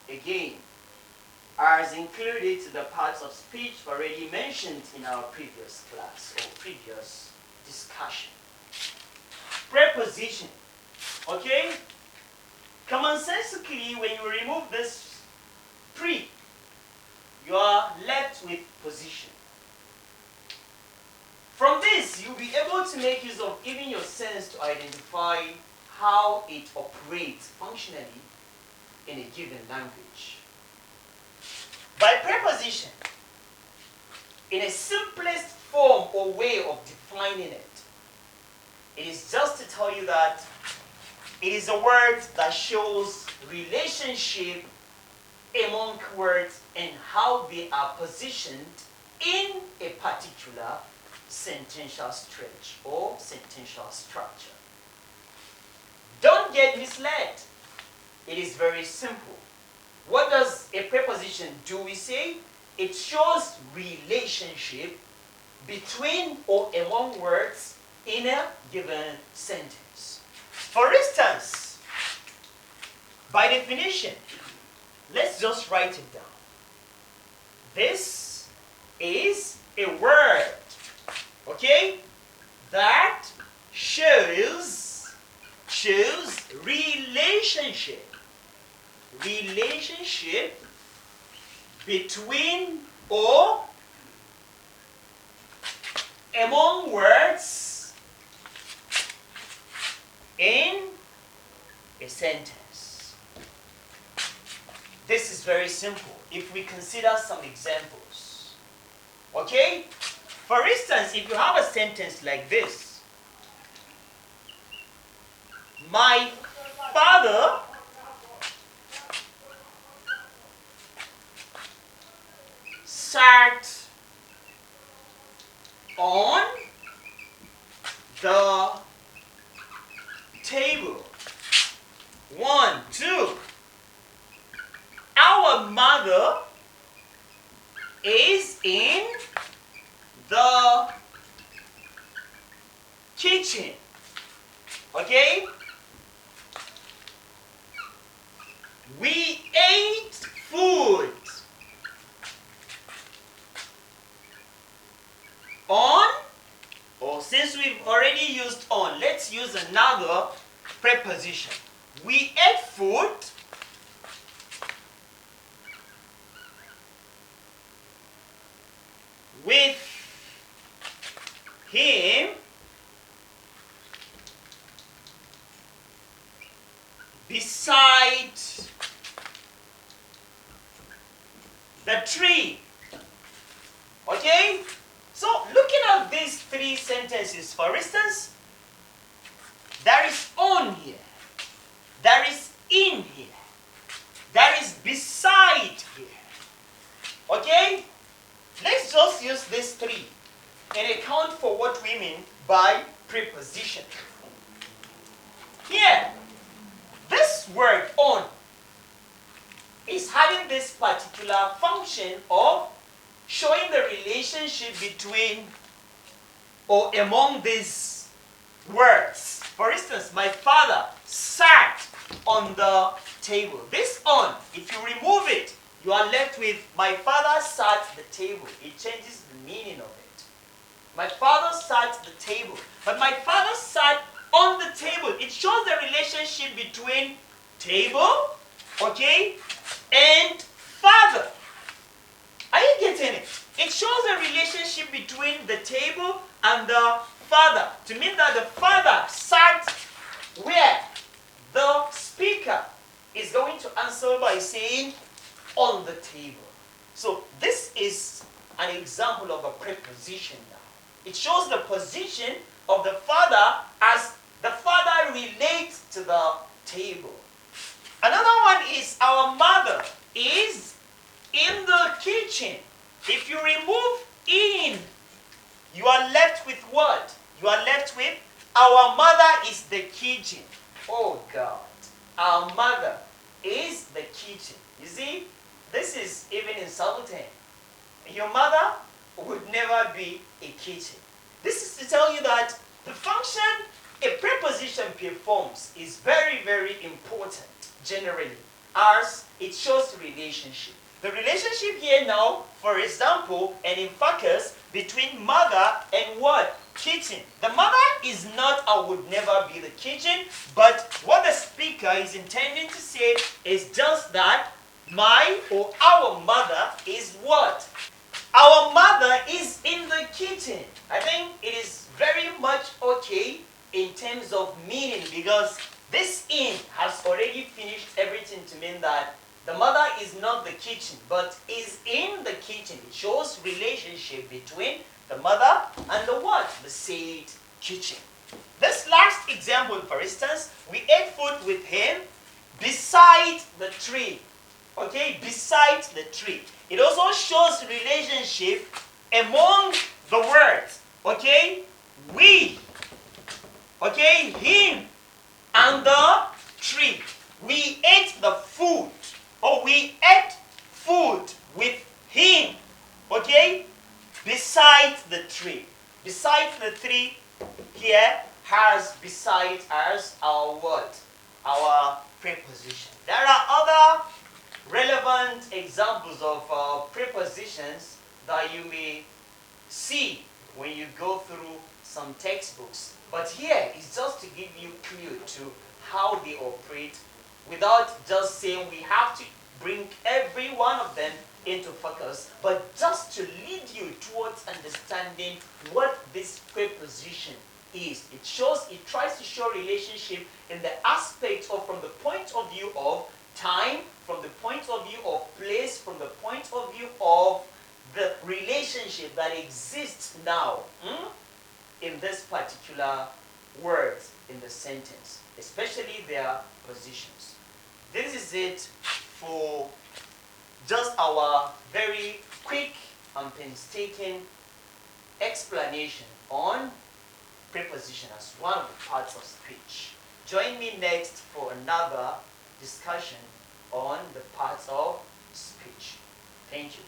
again, as included to the parts of speech already mentioned in our previous class or previous discussion. Preposition. Okay? Commonsensically, when you remove this pre, you are left with position. From this, you'll be able to make use of even your sense to identify how it operates functionally in a given language. By preposition, in a simplest form or way of defining it, it is just to tell you that it is a word that shows relationship among words and how they are positioned in a particular sentential stretch or sentential structure. Don't get misled. It is very simple. What does a preposition do, we say? It shows relationship between or among words in a given sentence. For instance, by definition, let's just write it down. This is a word, okay, that shows relationship between or among words in a sentence. This is very simple if we consider some examples. Okay? For instance, if you have a sentence like this, my father sat on the table. 1, 2. Our mother is in the kitchen. Okay? We ate food on, or since we've already used on, let's use another preposition. We ate food with him beside the tree. Okay? So, looking at these three sentences, for instance, there is on here, there is in here, there is beside here. Okay? Let's just use these three and account for what we mean by preposition. Here, this word on is having this particular function of showing the relationship between or among these words. For instance, my father sat on the table. This on, if you remove it, you are left with my father sat at the table. It changes the meaning of it. My father sat at the table. But my father sat on the table. It shows the relationship between table, okay, and father. Are you getting it? It shows a relationship between the table and the father. To mean that the father sat where the speaker is going to answer by saying on the table. So this is an example of a preposition now. It shows the position of the father as the father relates to the table. Another one is our mother is in the kitchen. If you remove in, you are left with what? You are left with our mother is the kitchen. Oh God. Our mother is the kitchen. You see, this is even insulting. Your mother would never be a kitchen. This is to tell you that the function a preposition performs is very, very important generally. as it shows relationship. The relationship here now, for example, and in focus between mother and what? Kitchen. The mother is not or would never be the kitchen, but what the speaker is intending to say is just that my or our mother is what? Our mother is in the kitchen. I think it is very much okay in terms of meaning, because this "in" has already finished everything to mean that the mother is not the kitchen, but is in the kitchen. It shows relationship between the mother and the what? The said kitchen. This last example, for instance, we ate food with him beside the tree. Okay, beside the tree. It also shows relationship among the words. Okay, we. Okay, him and the tree. We ate the food, or we ate food with him. Okay, beside the tree. Beside the tree here has beside as our word, our preposition. There are other relevant examples of prepositions that you may see when you go through some textbooks. But here is just to give you a clue to how they operate, without just saying we have to bring every one of them into focus, but just to lead you towards understanding what this preposition is. It tries to show relationship in the aspect of, from the point of view of time, from the point of view of place, from the point of view of the relationship that exists now in this particular words in the sentence, especially their positions. This is it for just our very quick and painstaking explanation on preposition as one of the parts of speech. Join me next for another discussion on the parts of speech. Thank you.